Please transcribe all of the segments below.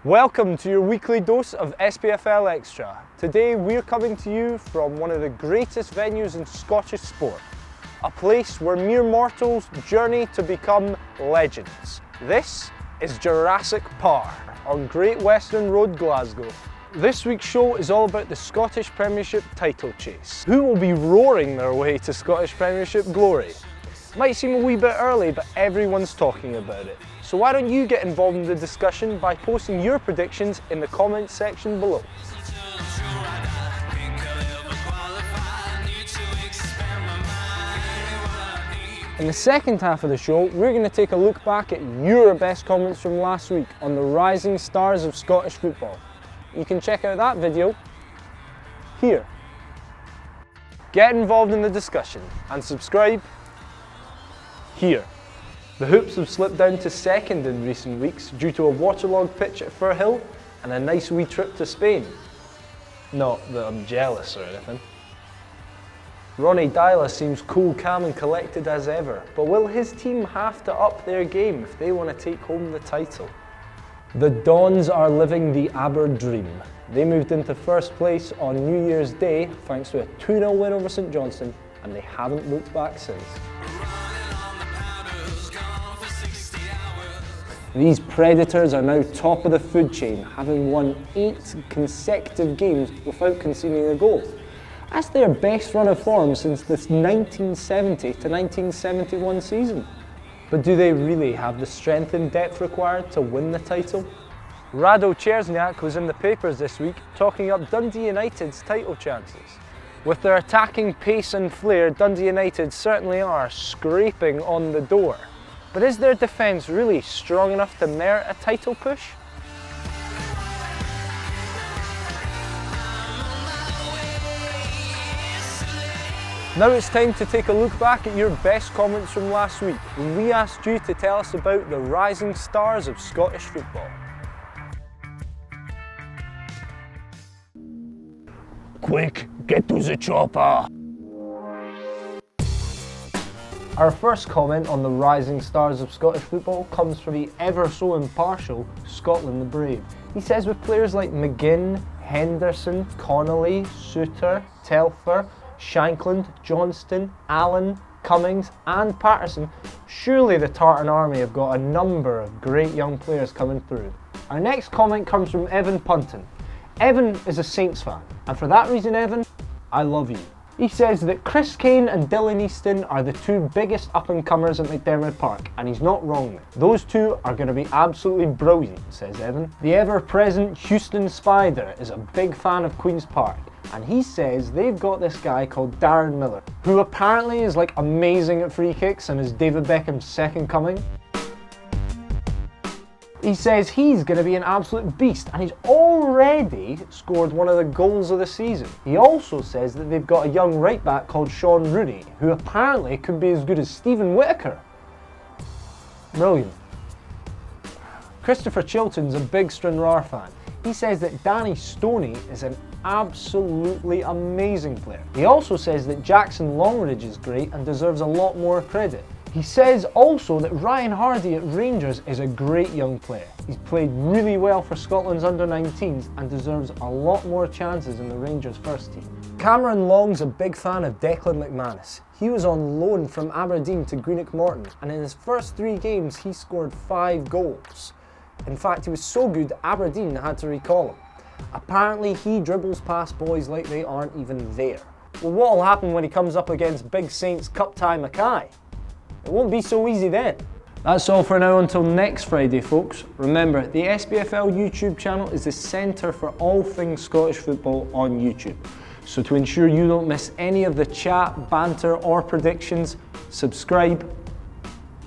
Welcome to your weekly dose of SPFL Extra. Today we're coming to you from one of the greatest venues in Scottish sport. A place where mere mortals journey to become legends. This is Jurassic Park on Great Western Road, Glasgow. This week's show is all about the Scottish Premiership title chase. Who will be roaring their way to Scottish Premiership glory? Might seem a wee bit early, but everyone's talking about it. So why don't you get involved in the discussion by posting your predictions in the comments section below. In the second half of the show, we're going to take a look back at your best comments from last week on the rising stars of Scottish football. You can check out that video here. Get involved in the discussion and subscribe here. The Hoops have slipped down to second in recent weeks due to a waterlogged pitch at Maryhill and a nice wee trip to Spain. Not that I'm jealous or anything. Deila seems cool, calm and collected as ever, but will his team have to up their game if they want to take home the title? The Dons are living the Aber dream. They moved into first place on New Year's Day thanks to a 2-0 win over St Johnstone, and they haven't looked back since. These Predictors are now top of the food chain, having won 8 consecutive games without conceding a goal. That's their best run of form since the 1970 to 1971 season. But do they really have the strength and depth required to win the title? Rado Cierzniak was in the papers this week talking up Dundee United's title chances. With their attacking pace and flair, Dundee United certainly are scraping on the door. But is their defence really strong enough to merit a title push? Now it's time to take a look back at your best comments from last week when we asked you to tell us about the rising stars of Scottish football. Quick, get to the chopper! Our first comment on the rising stars of Scottish football comes from the ever so impartial Scotland the Brave. He says with players like McGinn, Henderson, Connolly, Suter, Telfer, Shankland, Johnston, Allen, Cummings and Patterson, surely the Tartan Army have got a number of great young players coming through. Our next comment comes from Evan Punton. Evan is a Saints fan, and for that reason, Evan, I love you. He says that Chris Kane and Dylan Easton are the two biggest up-and-comers at McDiarmid Park, and he's not wrong there. Those two are going to be absolutely brilliant, says Evan. The ever-present Houston Spider is a big fan of Queen's Park, and he says they've got this guy called Darren Miller, who apparently is like amazing at free kicks and is David Beckham's second coming. He says he's going to be an absolute beast, and he's already scored one of the goals of the season. He also says that they've got a young right back called Sean Rooney, who apparently could be as good as Stephen Whittaker. Brilliant. Christopher Chilton's a big Stranraer fan. He says that Danny Stoney is an absolutely amazing player. He also says that Jackson Longridge is great and deserves a lot more credit. He says also that Ryan Hardy at Rangers is a great young player. He's played really well for Scotland's under-19s and deserves a lot more chances in the Rangers first team. Cameron Long's a big fan of Declan McManus. He was on loan from Aberdeen to Greenock Morton, and in his first 3 games he scored 5 goals. In fact, he was so good Aberdeen had to recall him. Apparently he dribbles past boys like they aren't even there. Well, what'll happen when he comes up against Big Saints Cup Tie Mackay? It won't be so easy then. That's all for now until next Friday, folks. Remember, the SPFL YouTube channel is the centre for all things Scottish football on YouTube. So to ensure you don't miss any of the chat, banter or predictions, subscribe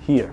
here.